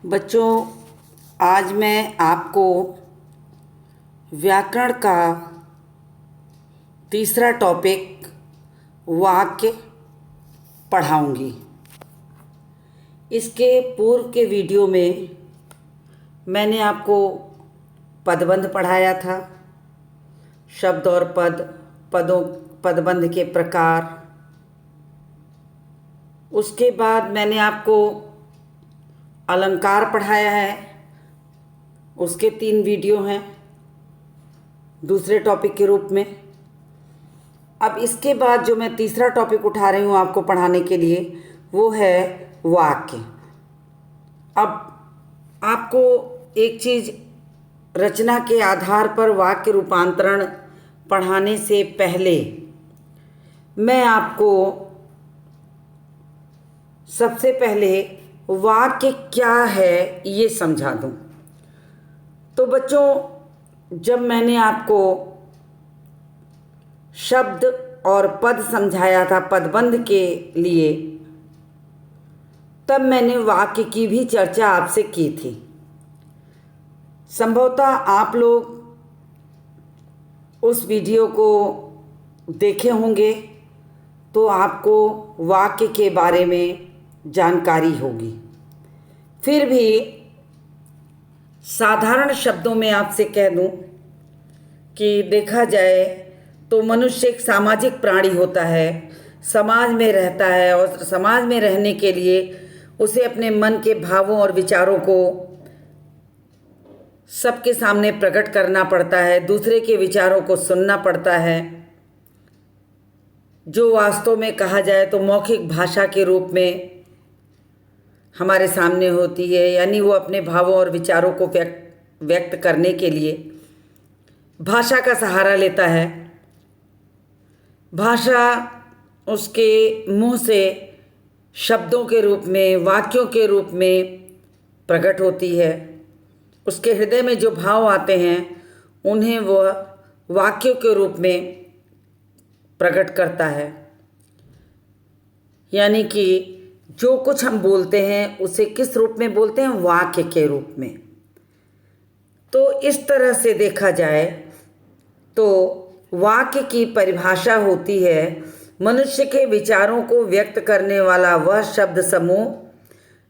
बच्चों, आज मैं आपको व्याकरण का तीसरा टॉपिक वाक्य पढ़ाऊंगी। इसके पूर्व के वीडियो में मैंने आपको पदबंध पढ़ाया था, शब्द और पदबंध के प्रकार। उसके बाद मैंने आपको अलंकार पढ़ाया है, उसके 3 वीडियो हैं दूसरे टॉपिक के रूप में। अब इसके बाद जो मैं तीसरा टॉपिक उठा रही हूँ आपको पढ़ाने के लिए, वो है वाक्य। अब आपको एक चीज़, रचना के आधार पर वाक्य रूपांतरण पढ़ाने से पहले मैं आपको सबसे पहले वाक्य क्या है ये समझा दूं। तो बच्चों, जब मैंने आपको शब्द और पद समझाया था पदबंध के लिए, तब मैंने वाक्य की भी चर्चा आपसे की थी। संभवतः आप लोग उस वीडियो को देखे होंगे तो आपको वाक्य के बारे में जानकारी होगी। फिर भी साधारण शब्दों में आपसे कह दूं कि देखा जाए तो मनुष्य एक सामाजिक प्राणी होता है, समाज में रहता है और समाज में रहने के लिए उसे अपने मन के भावों और विचारों को सबके सामने प्रकट करना पड़ता है, दूसरे के विचारों को सुनना पड़ता है, जो वास्तव में कहा जाए तो मौखिक भाषा के रूप में हमारे सामने होती है। यानी वो अपने भावों और विचारों को व्यक्त करने के लिए भाषा का सहारा लेता है। भाषा उसके मुंह से शब्दों के रूप में, वाक्यों के रूप में प्रकट होती है। उसके हृदय में जो भाव आते हैं उन्हें वह वाक्यों के रूप में प्रकट करता है। यानी कि जो कुछ हम बोलते हैं उसे किस रूप में बोलते हैं? वाक्य के रूप में। तो इस तरह से देखा जाए तो वाक्य की परिभाषा होती है मनुष्य के विचारों को व्यक्त करने वाला वह शब्द समूह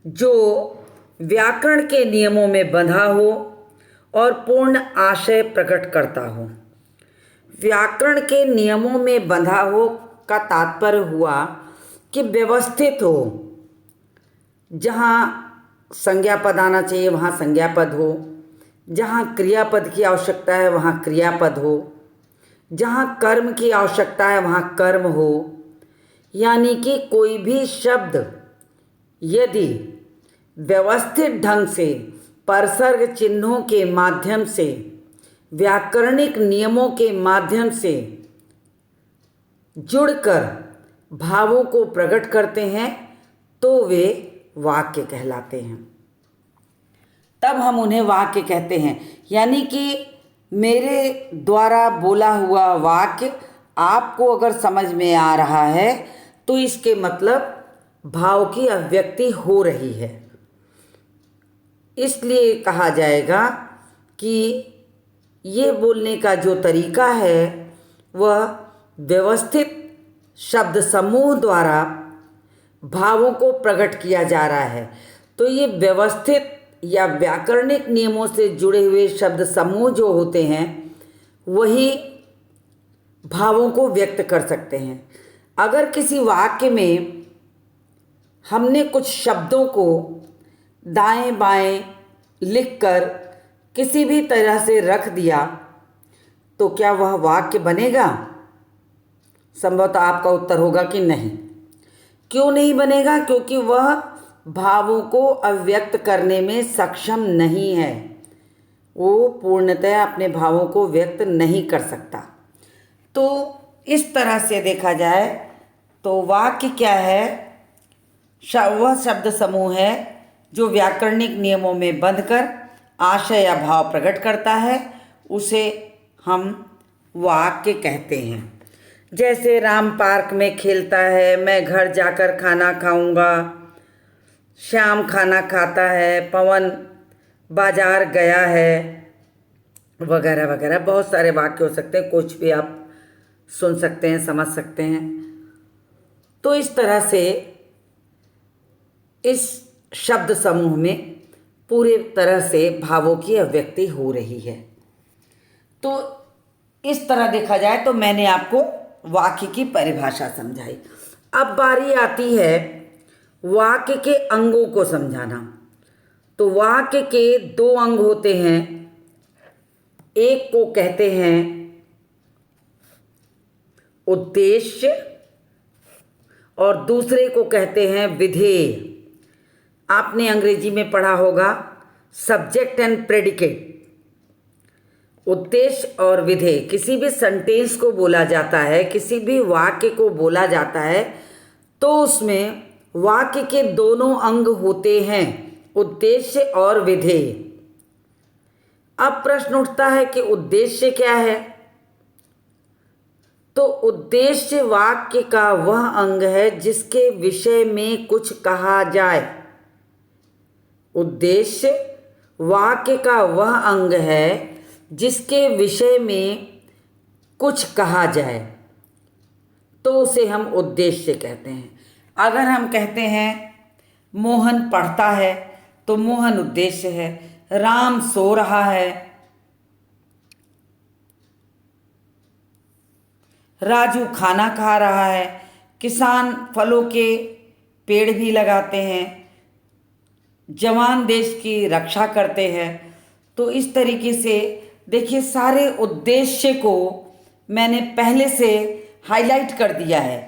जो व्याकरण के नियमों में बंधा हो और पूर्ण आशय प्रकट करता हो। व्याकरण के नियमों में बंधा हो का तात्पर्य हुआ कि व्यवस्थित हो। जहाँ संज्ञा पद आना चाहिए वहाँ संज्ञा पद हो, जहाँ क्रियापद की आवश्यकता है वहाँ क्रियापद हो, जहाँ कर्म की आवश्यकता है वहाँ कर्म हो। यानी कि कोई भी शब्द यदि व्यवस्थित ढंग से परसर्ग चिन्हों के माध्यम से, व्याकरणिक नियमों के माध्यम से जुड़कर भावों को प्रकट करते हैं तो वे वाक्य कहलाते हैं। तब हम उन्हें वाक्य कहते हैं। यानी कि मेरे द्वारा बोला हुआ वाक्य आपको अगर समझ में आ रहा है तो इसके मतलब भाव की अभिव्यक्ति हो रही है। इसलिए कहा जाएगा कि ये बोलने का जो तरीका है वह व्यवस्थित शब्द समूह द्वारा भावों को प्रकट किया जा रहा है। तो ये व्यवस्थित या व्याकरणिक नियमों से जुड़े हुए शब्द समूह जो होते हैं वही भावों को व्यक्त कर सकते हैं। अगर किसी वाक्य में हमने कुछ शब्दों को दाएं बाएं लिखकर किसी भी तरह से रख दिया तो क्या वह वाक्य बनेगा? संभवतः आपका उत्तर होगा कि नहीं। क्यों नहीं बनेगा? क्योंकि वह भावों को अभिव्यक्त करने में सक्षम नहीं है। वो पूर्णतः अपने भावों को व्यक्त नहीं कर सकता। तो इस तरह से देखा जाए तो वाक्य क्या है? वह शब्द समूह है जो व्याकरणिक नियमों में बंधकर आशय या भाव प्रकट करता है, उसे हम वाक्य कहते हैं। जैसे राम पार्क में खेलता है, मैं घर जाकर खाना खाऊंगा, श्याम खाना खाता है, पवन बाजार गया है, वगैरह वगैरह बहुत सारे वाक्य हो सकते हैं, कुछ भी आप सुन सकते हैं, समझ सकते हैं। तो इस तरह से इस शब्द समूह में पूरे तरह से भावों की अभिव्यक्ति हो रही है। तो इस तरह देखा जाए तो मैंने आपको वाक्य की परिभाषा समझाई। अब बारी आती है वाक्य के अंगों को समझाना। तो वाक्य के दो अंग होते हैं, एक को कहते हैं उद्देश्य और दूसरे को कहते हैं विधेय। आपने अंग्रेजी में पढ़ा होगा सब्जेक्ट एंड प्रेडिकेट। उद्देश्य और विधेय किसी भी सेंटेंस को बोला जाता है, किसी भी वाक्य को बोला जाता है, तो उसमें वाक्य के दोनों अंग होते हैं, उद्देश्य और विधेय। अब प्रश्न उठता है कि उद्देश्य क्या है? तो उद्देश्य वाक्य का वह अंग है जिसके विषय में कुछ कहा जाए। उद्देश्य वाक्य का वह अंग है जिसके विषय में कुछ कहा जाए, तो उसे हम उद्देश्य कहते हैं। अगर हम कहते हैं मोहन पढ़ता है, तो मोहन उद्देश्य है। राम सो रहा है, राजू खाना खा रहा है, किसान फलों के पेड़ भी लगाते हैं, जवान देश की रक्षा करते हैं। तो इस तरीके से देखिए, सारे उद्देश्य को मैंने पहले से हाईलाइट कर दिया है,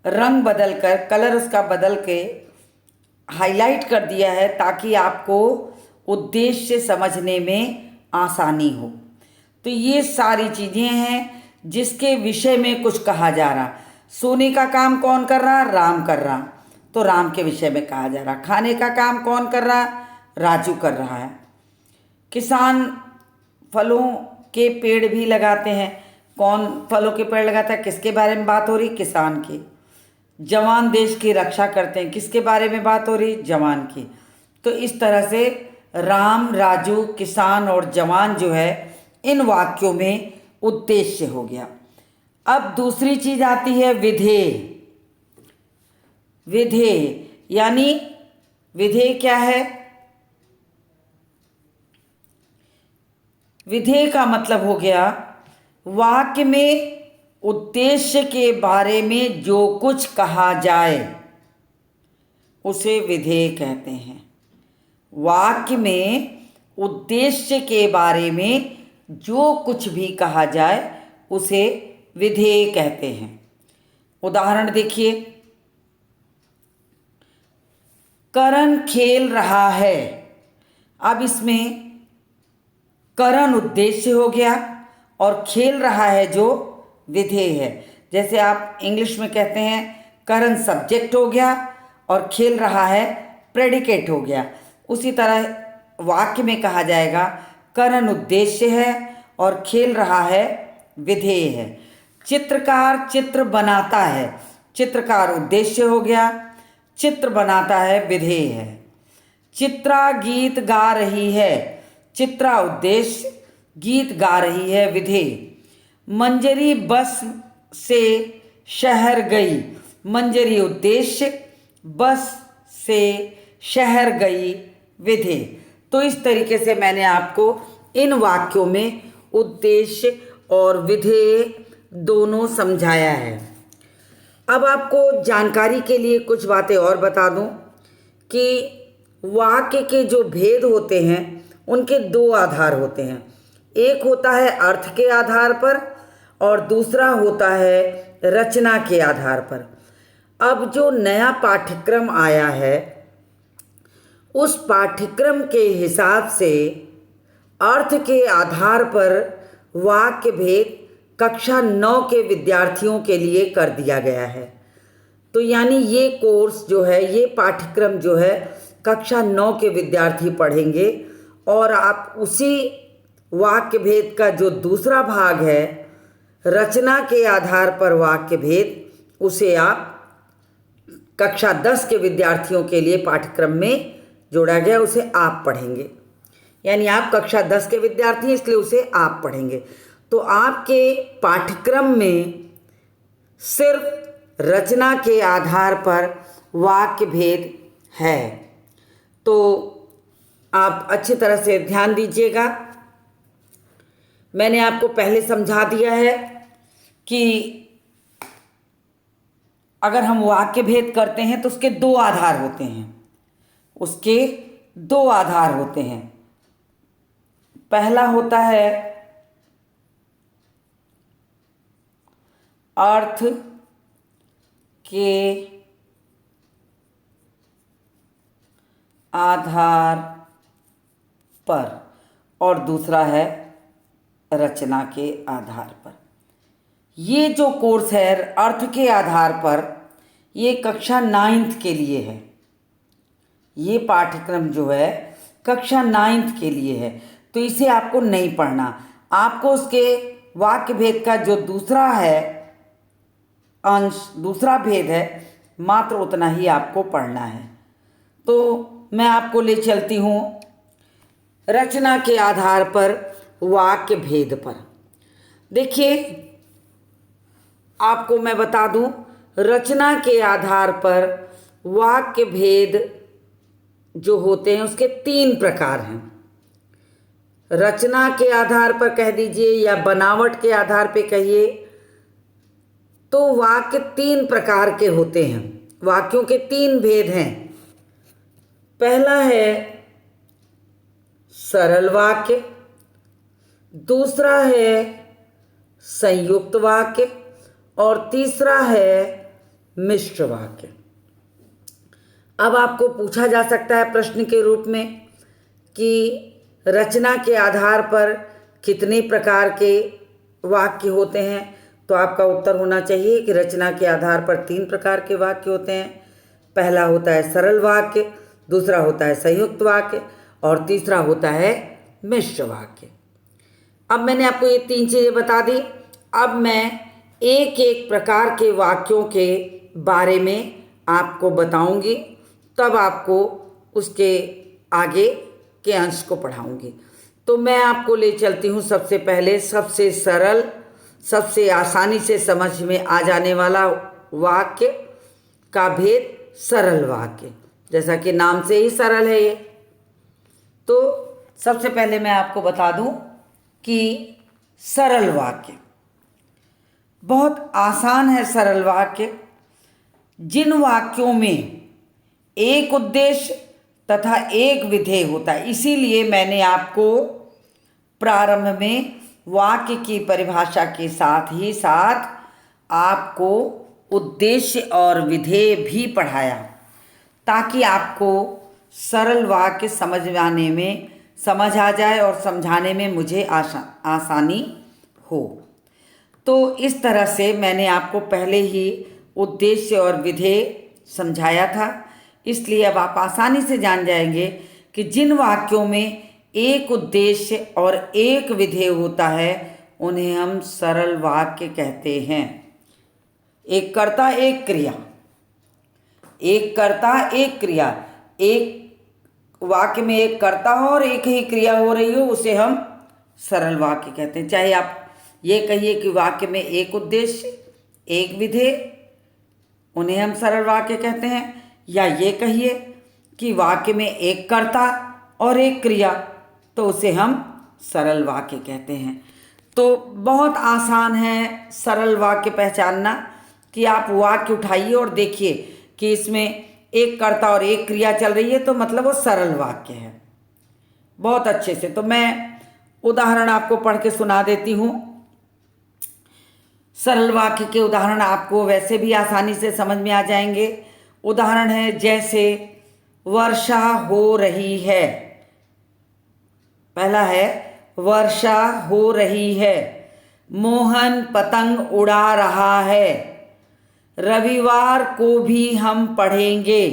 रंग बदल कर, कलर उसका बदल के हाईलाइट कर दिया है, ताकि आपको उद्देश्य समझने में आसानी हो। तो ये सारी चीज़ें हैं जिसके विषय में कुछ कहा जा रहा। सोने का काम कौन कर रहा? राम कर रहा, तो राम के विषय में कहा जा रहा। खाने का काम कौन कर रहा? राजू कर रहा है। किसान फलों के पेड़ भी लगाते हैं, कौन फलों के पेड़ लगाता है? किसके बारे में बात हो रही? किसान की। जवान देश की रक्षा करते हैं, किसके बारे में बात हो रही? जवान की। तो इस तरह से राम, राजू, किसान और जवान जो है, इन वाक्यों में उद्देश्य हो गया। अब दूसरी चीज आती है विधेय। विधेय यानी विधेय क्या है? विधेय का मतलब हो गया वाक्य में उद्देश्य के बारे में जो कुछ कहा जाए, उसे विधेय कहते हैं। वाक्य में उद्देश्य के बारे में जो कुछ भी कहा जाए, उसे विधेय कहते हैं। उदाहरण देखिए, करण खेल रहा है। अब इसमें करण उद्देश्य हो गया और खेल रहा है जो विधेय है। जैसे आप इंग्लिश में कहते हैं करण सब्जेक्ट हो गया और खेल रहा है प्रेडिकेट हो गया। उसी तरह वाक्य में कहा जाएगा करण उद्देश्य है और खेल रहा है विधेय है। चित्रकार चित्र बनाता है, चित्रकार उद्देश्य हो गया, चित्र बनाता है विधेय है। चित्रा गीत गा रही है, चित्रा उद्देश्य, गीत गा रही है विधेय। मंजरी बस से शहर गई, मंजरी उद्देश्य, बस से शहर गई विधेय। तो इस तरीके से मैंने आपको इन वाक्यों में उद्देश्य और विधेय दोनों समझाया है। अब आपको जानकारी के लिए कुछ बातें और बता दूं कि वाक्य के जो भेद होते हैं, उनके दो आधार होते हैं। एक होता है अर्थ के आधार पर और दूसरा होता है रचना के आधार पर। अब जो नया पाठ्यक्रम आया है, उस पाठ्यक्रम के हिसाब से अर्थ के आधार पर वाक्य भेद कक्षा 9 के विद्यार्थियों के लिए कर दिया गया है। तो यानी ये कोर्स जो है, ये पाठ्यक्रम जो है, कक्षा 9 के विद्यार्थी पढ़ेंगे और आप उसी वाक्य भेद का जो दूसरा भाग है, रचना के आधार पर वाक्य भेद, उसे आप कक्षा 10 के विद्यार्थियों के लिए पाठ्यक्रम में जोड़ा गया, उसे आप पढ़ेंगे। यानी आप कक्षा 10 के विद्यार्थी हैं, इसलिए उसे आप पढ़ेंगे। तो आपके पाठ्यक्रम में सिर्फ रचना के आधार पर वाक्य भेद है। तो आप अच्छी तरह से ध्यान दीजिएगा। मैंने आपको पहले समझा दिया है कि अगर हम वाक्य भेद करते हैं तो उसके दो आधार होते हैं। उसके दो आधार होते हैं। पहला होता है अर्थ के आधार पर और दूसरा है रचना के आधार पर। ये जो कोर्स है अर्थ के आधार पर, ये कक्षा 9th के लिए है। ये पाठ्यक्रम जो है कक्षा 9th के लिए है, तो इसे आपको नहीं पढ़ना। आपको उसके वाक्य भेद का जो दूसरा है अंश, दूसरा भेद है, मात्र उतना ही आपको पढ़ना है। तो मैं आपको ले चलती हूँ रचना के आधार पर वाक्य भेद पर। देखिए, आपको मैं बता दूं, रचना के आधार पर वाक्य भेद जो होते हैं उसके 3 प्रकार हैं। रचना के आधार पर कह दीजिए या बनावट के आधार पे कहिए, तो वाक्य 3 प्रकार के होते हैं। वाक्यों के 3 भेद हैं। पहला है सरल वाक्य, दूसरा है संयुक्त वाक्य और तीसरा है मिश्र वाक्य। अब आपको पूछा जा सकता है प्रश्न के रूप में कि रचना के आधार पर कितने प्रकार के वाक्य होते हैं, तो आपका उत्तर होना चाहिए कि रचना के आधार पर 3 प्रकार के वाक्य होते हैं। पहला होता है सरल वाक्य, दूसरा होता है संयुक्त वाक्य और तीसरा होता है मिश्र वाक्य। अब मैंने आपको ये 3 चीज़ें बता दी। अब मैं एक एक प्रकार के वाक्यों के बारे में आपको बताऊंगी, तब आपको उसके आगे के अंश को पढ़ाऊंगी। तो मैं आपको ले चलती हूँ सबसे पहले सबसे सरल, सबसे आसानी से समझ में आ जाने वाला वाक्य का भेद, सरल वाक्य। जैसा कि नाम से ही सरल है ये। तो सबसे पहले मैं आपको बता दूं कि सरल वाक्य बहुत आसान है। सरल वाक्य जिन वाक्यों में एक उद्देश्य तथा एक विधेय होता है, इसीलिए मैंने आपको प्रारंभ में वाक्य की परिभाषा के साथ ही साथ आपको उद्देश्य और विधेय भी पढ़ाया, ताकि आपको सरल वाक्य समझाने में समझ आ जाए और समझाने में मुझे आसानी हो। तो इस तरह से मैंने आपको पहले ही उद्देश्य और विधेय समझाया था, इसलिए अब आप आसानी से जान जाएंगे कि जिन वाक्यों में एक उद्देश्य और एक विधेय होता है उन्हें हम सरल वाक्य कहते हैं। एक कर्ता एक क्रिया, एक कर्ता एक क्रिया, एक वाक्य में एक कर्ता हो और एक ही क्रिया हो रही हो, उसे हम सरल वाक्य कहते हैं। चाहे आप ये कहिए कि वाक्य में एक उद्देश्य एक विधेय, उन्हें हम सरल वाक्य कहते हैं, या ये कहिए कि वाक्य में एक कर्ता और एक क्रिया, तो उसे हम सरल वाक्य कहते हैं। तो बहुत आसान है सरल वाक्य पहचानना कि आप वाक्य उठाइए और देखिए कि इसमें एक कर्ता और एक क्रिया चल रही है, तो मतलब वो सरल वाक्य है। बहुत अच्छे से। तो मैं उदाहरण आपको पढ़ के सुना देती हूँ। सरल वाक्य के उदाहरण आपको वैसे भी आसानी से समझ में आ जाएंगे। उदाहरण है जैसे वर्षा हो रही है। पहला है वर्षा हो रही है, मोहन पतंग उड़ा रहा है, रविवार को भी हम पढ़ेंगे,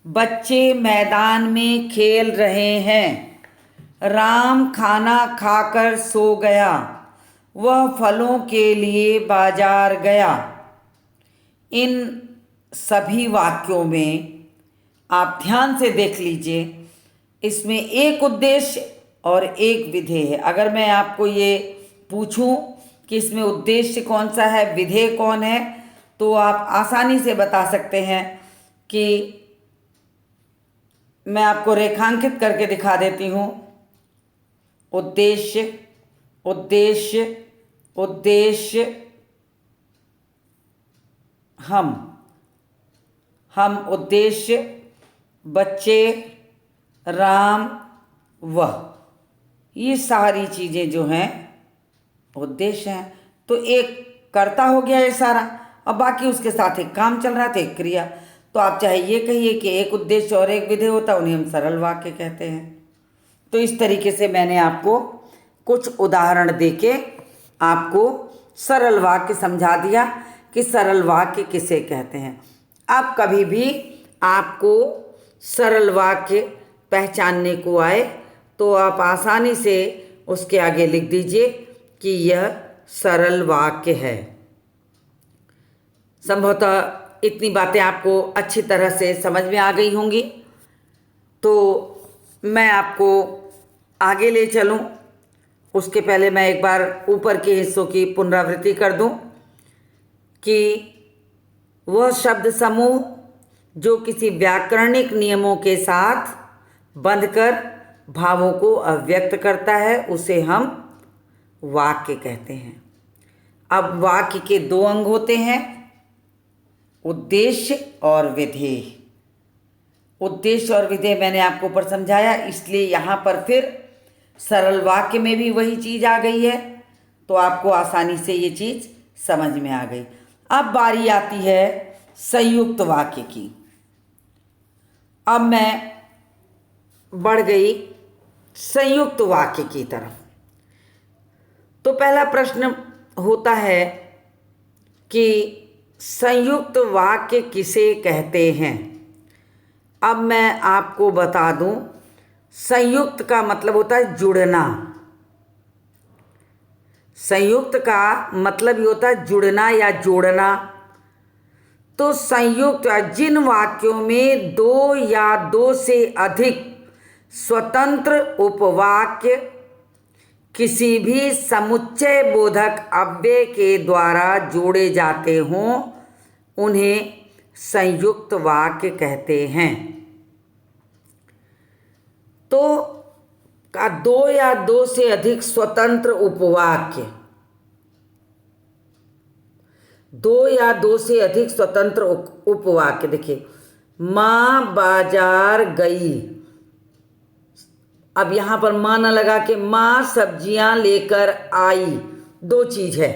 बच्चे मैदान में खेल रहे हैं, राम खाना खाकर सो गया, वह फलों के लिए बाजार गया। इन सभी वाक्यों में आप ध्यान से देख लीजिए, इसमें एक उद्देश्य और एक विधेय है। अगर मैं आपको ये पूछूं कि इसमें उद्देश्य कौन सा है, विधेय कौन है, तो आप आसानी से बता सकते हैं कि मैं आपको रेखांकित करके दिखा देती हूँ। उद्देश्य, उद्देश्य, उद्देश्य, हम उद्देश्य, बच्चे, राम, वह, ये सारी चीज़ें जो हैं उद्देश्य हैं। तो एक कर्ता हो गया ये सारा, और बाकी उसके साथ एक काम चल रहा था, एक क्रिया। तो आप चाहे ये कहिए कि एक उद्देश्य और एक विधेय होता, उन्हें हम सरल वाक्य कहते हैं। तो इस तरीके से मैंने आपको कुछ उदाहरण देके आपको सरल वाक्य समझा दिया कि सरल वाक्य किसे कहते हैं। अब कभी भी आपको सरल वाक्य पहचानने को आए तो आप आसानी से उसके आगे लिख दीजिए कि यह सरल वाक्य है। संभवतः इतनी बातें आपको अच्छी तरह से समझ में आ गई होंगी। तो मैं आपको आगे ले चलूं, उसके पहले मैं एक बार ऊपर के हिस्सों की पुनरावृत्ति कर दूं कि वह शब्द समूह जो किसी व्याकरणिक नियमों के साथ बंधकर भावों को अभिव्यक्त करता है, उसे हम वाक्य कहते हैं। अब वाक्य के दो अंग होते हैं, उद्देश्य और विधेय। उद्देश्य और विधेय मैंने आपको ऊपर समझाया, इसलिए यहाँ पर फिर सरल वाक्य में भी वही चीज़ आ गई है, तो आपको आसानी से ये चीज़ समझ में आ गई। अब बारी आती है संयुक्त वाक्य की। अब मैं बढ़ गई संयुक्त वाक्य की तरफ। तो पहला प्रश्न होता है कि संयुक्त वाक्य किसे कहते हैं। अब मैं आपको बता दूं, संयुक्त का मतलब होता है जुड़ना। संयुक्त का मतलब ये होता है जुड़ना या जोड़ना। तो संयुक्त जिन वाक्यों में दो या दो से अधिक स्वतंत्र उपवाक्य किसी भी समुच्चय बोधक अव्यय के द्वारा जोड़े जाते हों, उन्हें संयुक्त वाक्य कहते हैं। तो दो या दो से अधिक स्वतंत्र उपवाक्य, दो या दो से अधिक स्वतंत्र उपवाक्य, देखिए, माँ बाजार गई। अब यहाँ पर माँ न लगा के माँ सब्जियां लेकर आई, दो चीज है।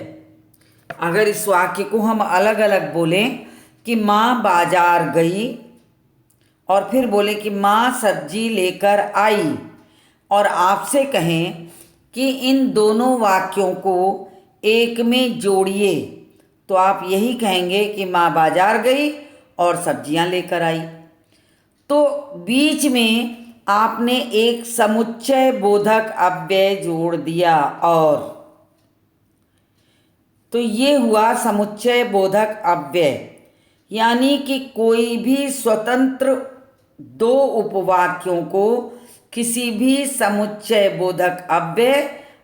अगर इस वाक्य को हम अलग अलग बोलें कि माँ बाजार गई और फिर बोले कि माँ सब्जी लेकर आई, और आपसे कहें कि इन दोनों वाक्यों को एक में जोड़िए, तो आप यही कहेंगे कि माँ बाजार गई और सब्जियां लेकर आई। तो बीच में आपने एक समुच्चय बोधक अव्यय जोड़ दिया, और तो ये हुआ समुच्चय बोधक अव्यय। यानी कि कोई भी स्वतंत्र दो उपवाक्यों को किसी भी समुच्चय बोधक अव्यय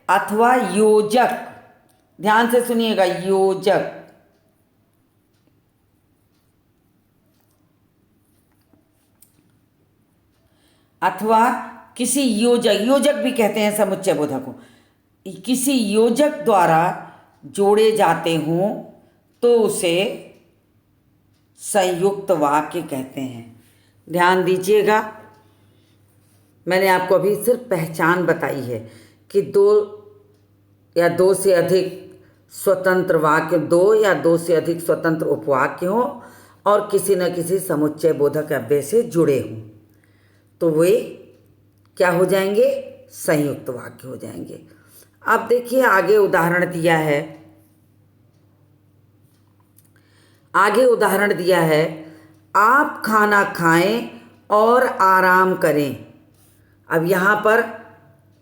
अथवा योजक, ध्यान से सुनिएगा, योजक, अथवा किसी योजक, योजक भी कहते हैं समुच्चय बोधक को, किसी योजक द्वारा जोड़े जाते हों तो उसे संयुक्त वाक्य कहते हैं। ध्यान दीजिएगा, मैंने आपको अभी सिर्फ पहचान बताई है कि दो या दो से अधिक स्वतंत्र वाक्य, दो या दो से अधिक स्वतंत्र उपवाक्य हों और किसी न किसी समुच्चय बोधक अव्यय से जुड़े हों, तो वे क्या हो जाएंगे, संयुक्त वाक्य हो जाएंगे। अब देखिए आगे उदाहरण दिया है, आगे उदाहरण दिया है, आप खाना खाएं और आराम करें। अब यहाँ पर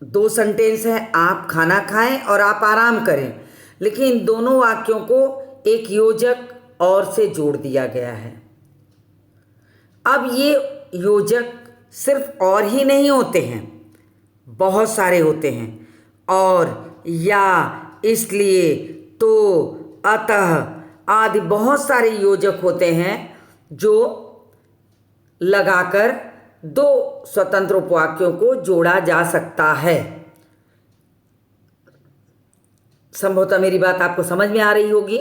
दो सेंटेंस है, आप खाना खाएं और आप आराम करें, लेकिन इन दोनों वाक्यों को एक योजक और से जोड़ दिया गया है। अब ये योजक सिर्फ और ही नहीं होते हैं, बहुत सारे होते हैं। और, या, इसलिए, तो, अतः आदि बहुत सारे योजक होते हैं जो लगाकर दो स्वतंत्र उपवाक्यों को जोड़ा जा सकता है। संभवतः मेरी बात आपको समझ में आ रही होगी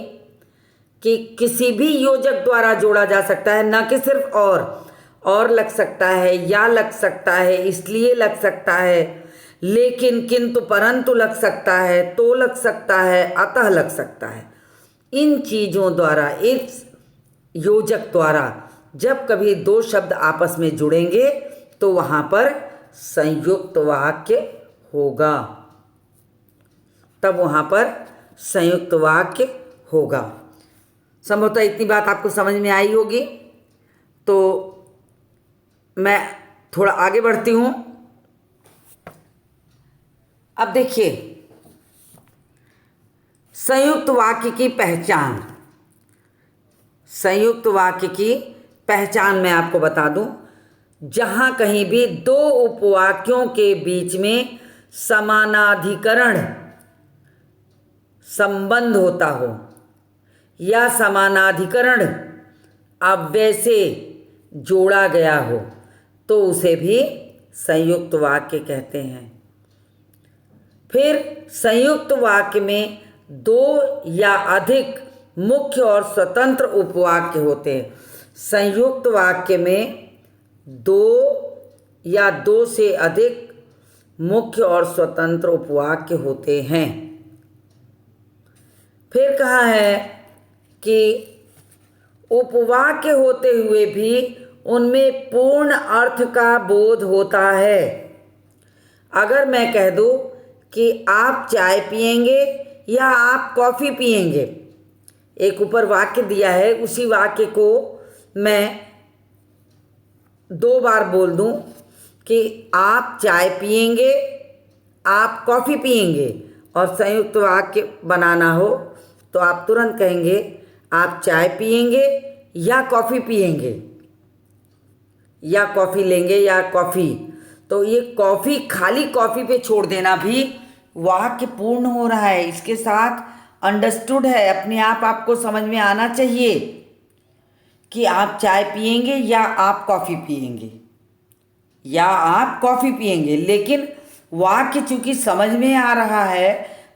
कि किसी भी योजक द्वारा जोड़ा जा सकता है, न कि सिर्फ और लग सकता है, या लग सकता है, इसलिए लग सकता है, लेकिन, किंतु, परंतु लग सकता है, तो लग सकता है, अतः लग सकता है। इन चीज़ों द्वारा, इस योजक द्वारा जब कभी दो शब्द आपस में जुड़ेंगे तो वहाँ पर संयुक्त वाक्य होगा, तब वहाँ पर संयुक्त वाक्य होगा। संभवतः इतनी बात आपको समझ में आई होगी। तो मैं थोड़ा आगे बढ़ती हूँ। अब देखिए, संयुक्त वाक्य की पहचान। संयुक्त वाक्य की पहचान मैं आपको बता दूं, जहाँ कहीं भी दो उपवाक्यों के बीच में समानाधिकरण संबंध होता हो या समानाधिकरण अव्यय से जोड़ा गया हो तो उसे भी संयुक्त वाक्य कहते हैं। फिर संयुक्त वाक्य में दो या अधिक मुख्य और स्वतंत्र उपवाक्य होते हैं। संयुक्त वाक्य में दो या दो से अधिक मुख्य और स्वतंत्र उपवाक्य होते हैं। फिर कहा है कि उपवाक्य होते हुए भी उनमें पूर्ण अर्थ का बोध होता है। अगर मैं कह दूं कि आप चाय पिएंगे या आप कॉफ़ी पिएंगे, एक ऊपर वाक्य दिया है, उसी वाक्य को मैं दो बार बोल दूं कि आप चाय पिएंगे, आप कॉफ़ी पिएंगे, और संयुक्त वाक्य बनाना हो तो आप तुरंत कहेंगे आप चाय पिएंगे या कॉफ़ी पिएंगे, या कॉफ़ी लेंगे या कॉफ़ी। तो ये कॉफ़ी, खाली कॉफ़ी पे छोड़ देना भी वाक्य पूर्ण हो रहा है, इसके साथ अंडरस्टूड है, अपने आप आपको समझ में आना चाहिए कि आप चाय पिएंगे या आप कॉफ़ी पिएंगे, या आप कॉफ़ी पिएंगे। लेकिन वाक्य चूँकि समझ में आ रहा है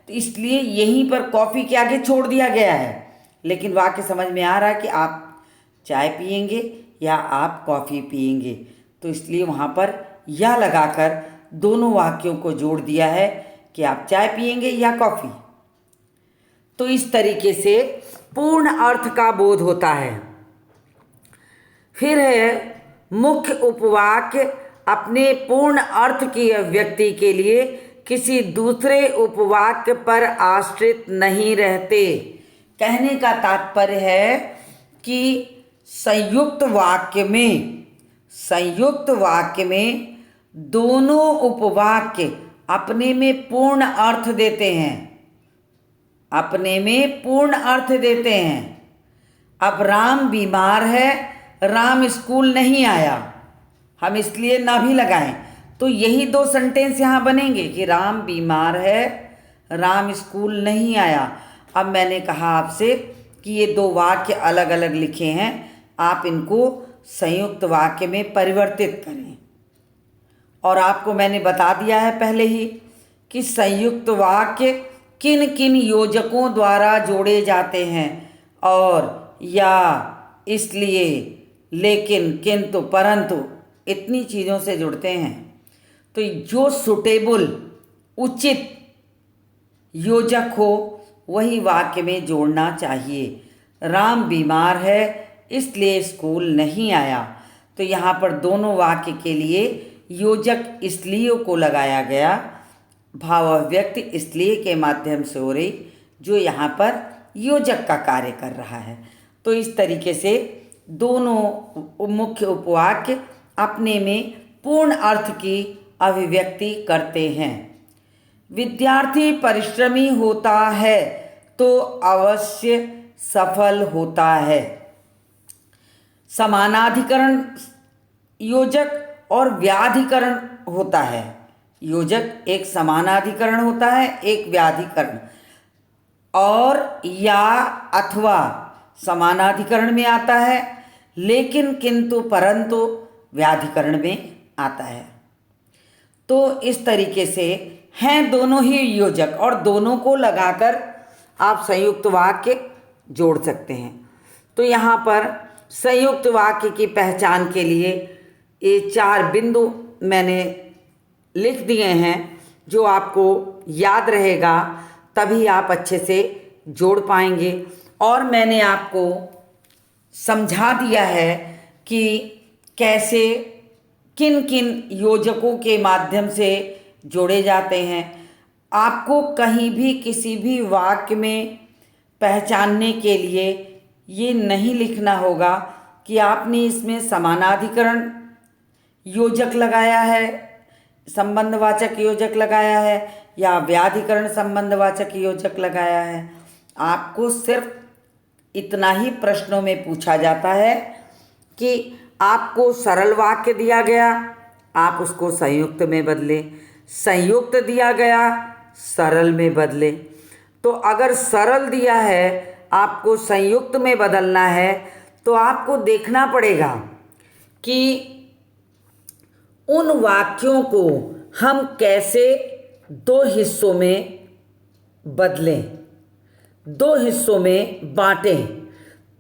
तो इसलिए यहीं पर कॉफ़ी के आगे छोड़ दिया गया है, लेकिन वाक्य समझ में आ रहा है कि आप चाय पिएंगे या आप कॉफ़ी पिएंगे, तो इसलिए वहाँ पर या लगाकर दोनों वाक्यों को जोड़ दिया है कि आप चाय पिएंगे या कॉफ़ी। तो इस तरीके से पूर्ण अर्थ का बोध होता है। फिर है मुख्य उपवाक्य अपने पूर्ण अर्थ की अभिव्यक्ति के लिए किसी दूसरे उपवाक्य पर आश्रित नहीं रहते। कहने का तात्पर्य है कि संयुक्त वाक्य में दोनों उपवाक्य अपने में पूर्ण अर्थ देते हैं, अपने में पूर्ण अर्थ देते हैं। अब राम बीमार है, राम स्कूल नहीं आया, हम इसलिए ना भी लगाएं, तो यही दो सेंटेंस यहाँ बनेंगे कि राम बीमार है, राम स्कूल नहीं आया। अब मैंने कहा आपसे कि ये दो वाक्य अलग अलग लिखे हैं, आप इनको संयुक्त वाक्य में परिवर्तित करें। और आपको मैंने बता दिया है पहले ही कि संयुक्त वाक्य किन किन योजकों द्वारा जोड़े जाते हैं, और, या, इसलिए, लेकिन, किंतु, परंतु, इतनी चीज़ों से जुड़ते हैं। तो जो सुटेबल, उचित योजक हो वही वाक्य में जोड़ना चाहिए। राम बीमार है इसलिए स्कूल नहीं आया, तो यहाँ पर दोनों वाक्य के लिए योजक इसलिए को लगाया गया, भावाभिव्यक्ति इसलिए के माध्यम से हो रही, जो यहाँ पर योजक का कार्य कर रहा है। तो इस तरीके से दोनों मुख्य उपवाक्य अपने में पूर्ण अर्थ की अभिव्यक्ति करते हैं। विद्यार्थी परिश्रमी होता है तो अवश्य सफल होता है। समानाधिकरण योजक और व्याधिकरण होता है। योजक एक समानाधिकरण होता है, एक व्याधिकरण, और या अथवा समानाधिकरण में आता है, लेकिन किंतु परंतु व्याधिकरण में आता है। तो इस तरीके से हैं दोनों ही योजक, और दोनों को लगाकर आप संयुक्त वाक्य जोड़ सकते हैं। तो यहाँ पर संयुक्त वाक्य की पहचान के लिए ये 4 बिंदु मैंने लिख दिए हैं, जो आपको याद रहेगा, तभी आप अच्छे से जोड़ पाएंगे। और मैंने आपको समझा दिया है कि कैसे किन किन योजकों के माध्यम से जोड़े जाते हैं। आपको कहीं भी किसी भी वाक्य में पहचानने के लिए ये नहीं लिखना होगा कि आपने इसमें समानाधिकरण योजक लगाया है, संबंधवाचक योजक लगाया है, या व्याधिकरण संबंधवाचक योजक लगाया है। आपको सिर्फ इतना ही प्रश्नों में पूछा जाता है कि आपको सरल वाक्य दिया गया, आप उसको संयुक्त में बदलें, संयुक्त दिया गया सरल में बदलें। तो अगर सरल दिया है, आपको संयुक्त में बदलना है, तो आपको देखना पड़ेगा कि उन वाक्यों को हम कैसे 2 हिस्सों में बदलें, 2 हिस्सों में बांटें,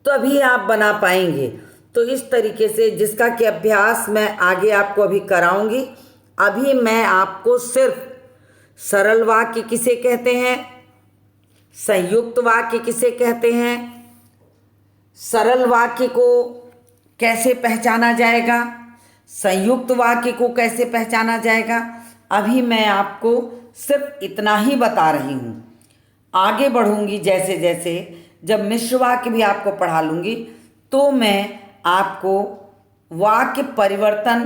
तभी आप बना पाएंगे। तो इस तरीके से, जिसका कि अभ्यास मैं आगे आपको अभी कराऊंगी। अभी मैं आपको सिर्फ सरल वाक्य किसे कहते हैं, संयुक्त वाक्य किसे कहते हैं, सरल वाक्य को कैसे पहचाना जाएगा, संयुक्त वाक्य को कैसे पहचाना जाएगा, अभी मैं आपको सिर्फ इतना ही बता रही हूँ। आगे बढ़ूंगी जैसे जैसे, जब मिश्र वाक्य भी आपको पढ़ा लूँगी, तो मैं आपको वाक्य परिवर्तन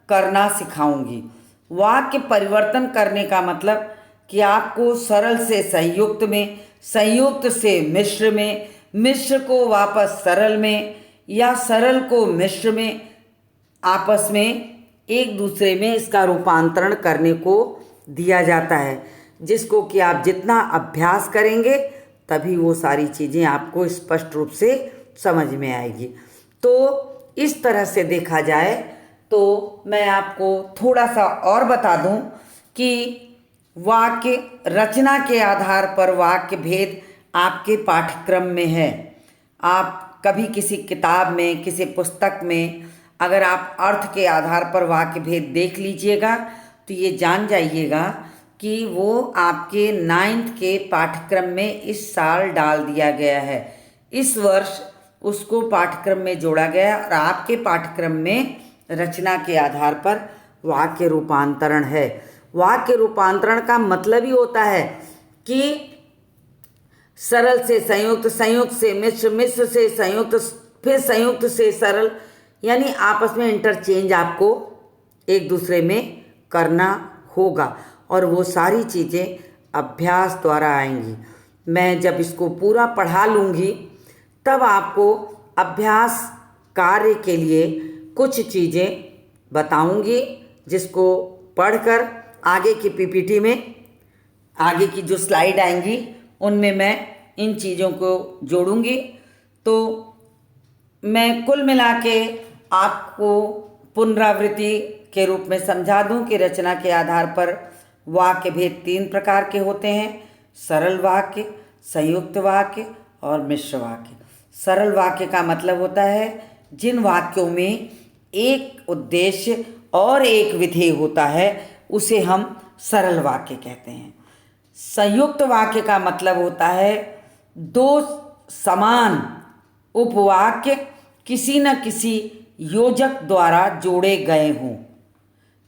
करना सिखाऊंगी। वाक्य परिवर्तन करने का मतलब कि आपको सरल से संयुक्त में, संयुक्त से मिश्र में, मिश्र को वापस सरल में, या सरल को मिश्र में, आपस में एक दूसरे में इसका रूपांतरण करने को दिया जाता है, जिसको कि आप जितना अभ्यास करेंगे तभी वो सारी चीज़ें आपको स्पष्ट रूप से समझ में आएगी। तो इस तरह से देखा जाए तो मैं आपको थोड़ा सा और बता दूं कि वाक्य रचना के आधार पर वाक्य भेद आपके पाठ्यक्रम में है। आप कभी किसी किताब में, किसी पुस्तक में अगर आप अर्थ के आधार पर वाक्य भेद देख लीजिएगा, तो ये जान जाइएगा कि वो आपके 9th के पाठ्यक्रम में इस साल डाल दिया गया है। इस वर्ष उसको पाठ्यक्रम में जोड़ा गया, और आपके पाठ्यक्रम में रचना के आधार पर वाक्य रूपांतरण है। वाक्य रूपांतरण का मतलब ही होता है कि सरल से संयुक्त, संयुक्त से मिश्र, मिश्र से संयुक्त, फिर संयुक्त से सरल, यानी आपस में इंटरचेंज आपको एक दूसरे में करना होगा, और वो सारी चीज़ें अभ्यास द्वारा आएंगी। मैं जब इसको पूरा पढ़ा लूँगी, तब आपको अभ्यास कार्य के लिए कुछ चीज़ें बताऊंगी, जिसको पढ़कर आगे की पीपीटी में, आगे की जो स्लाइड आएंगी, उनमें मैं इन चीज़ों को जोड़ूंगी। तो मैं कुल मिला के आपको पुनरावृत्ति के रूप में समझा दूं कि रचना के आधार पर वाक्य भेद 3 प्रकार के होते हैं: सरल वाक्य, संयुक्त वाक्य और मिश्र वाक्य। सरल वाक्य का मतलब होता है जिन वाक्यों में एक उद्देश्य और एक विधेय होता है, उसे हम सरल वाक्य कहते हैं। संयुक्त वाक्य का मतलब होता है 2 समान उपवाक्य किसी न किसी योजक द्वारा जोड़े गए हों।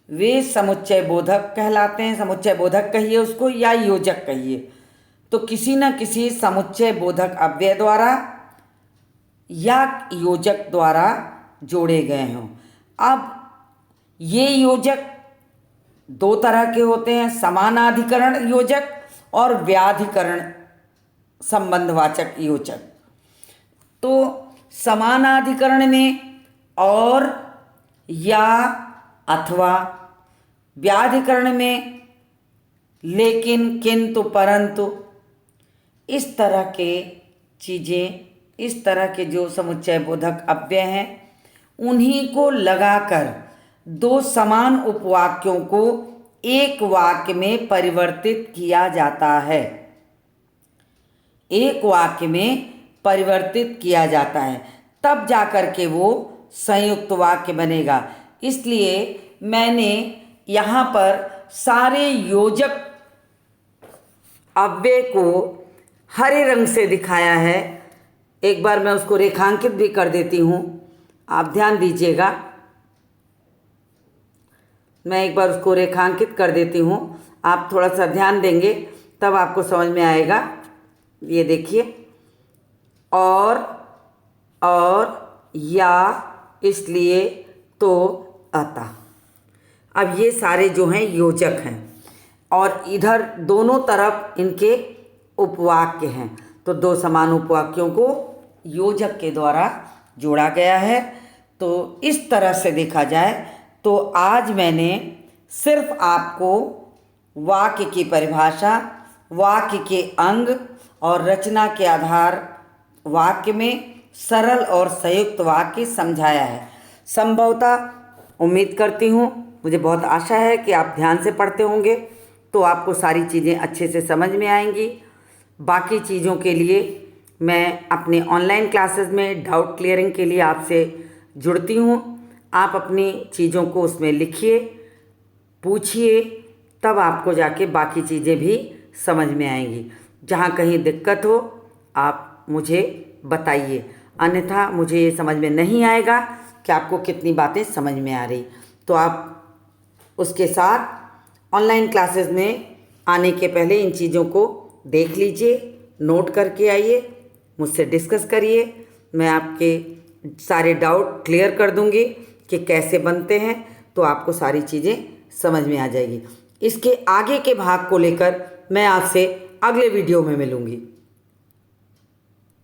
वे समुच्चय बोधक कहलाते हैं। समुच्चय बोधक कहिए उसको, या योजक कहिए। तो किसी न किसी समुच्चय बोधक अव्यय द्वारा या योजक द्वारा जोड़े गए हों। अब ये योजक 2 तरह के होते हैं: समानाधिकरण योजक और व्याधिकरण संबंधवाचक योजक। तो समानाधिकरण में और या अथवा, व्याधिकरण में लेकिन, किंतु, परंतु, इस तरह के चीज़ें, इस तरह के जो समुच्चय बोधक अव्यय हैं उन्हीं को लगाकर दो समान उपवाक्यों को एक वाक्य में परिवर्तित किया जाता है। एक वाक्य में परिवर्तित किया जाता है, तब जाकर के वो संयुक्त वाक्य बनेगा। इसलिए मैंने यहाँ पर सारे योजक अव्यय को हरे रंग से दिखाया है। एक बार मैं उसको रेखांकित भी कर देती हूँ, आप ध्यान दीजिएगा। मैं एक बार उसको रेखांकित कर देती हूँ, आप थोड़ा सा ध्यान देंगे तब आपको समझ में आएगा। ये देखिए, और, या, इसलिए, तो, अतः। अब ये सारे जो हैं योजक हैं और इधर दोनों तरफ इनके उपवाक्य हैं, तो दो समान उपवाक्यों को योजक के द्वारा जोड़ा गया है। तो इस तरह से देखा जाए तो आज मैंने सिर्फ आपको वाक्य की परिभाषा, वाक्य के अंग और रचना के आधार वाक्य में सरल और संयुक्त वाक्य समझाया है। संभवतः उम्मीद करती हूँ, मुझे बहुत आशा है कि आप ध्यान से पढ़ते होंगे तो आपको सारी चीज़ें अच्छे से समझ में आएंगी। बाकी चीज़ों के लिए मैं अपने ऑनलाइन क्लासेस में डाउट क्लियरिंग के लिए आपसे जुड़ती हूँ। आप अपनी चीज़ों को उसमें लिखिए, पूछिए, तब आपको जाके बाकी चीज़ें भी समझ में आएंगी। जहाँ कहीं दिक्कत हो आप मुझे बताइए, अन्यथा मुझे ये समझ में नहीं आएगा कि आपको कितनी बातें समझ में आ रही। तो आप उसके साथ ऑनलाइन क्लासेस में आने के पहले इन चीज़ों को देख लीजिए, नोट करके आइए, मुझसे डिस्कस करिए। मैं आपके सारे डाउट क्लियर कर दूंगी कि कैसे बनते हैं, तो आपको सारी चीज़ें समझ में आ जाएगी। इसके आगे के भाग को लेकर मैं आपसे अगले वीडियो में मिलूँगी।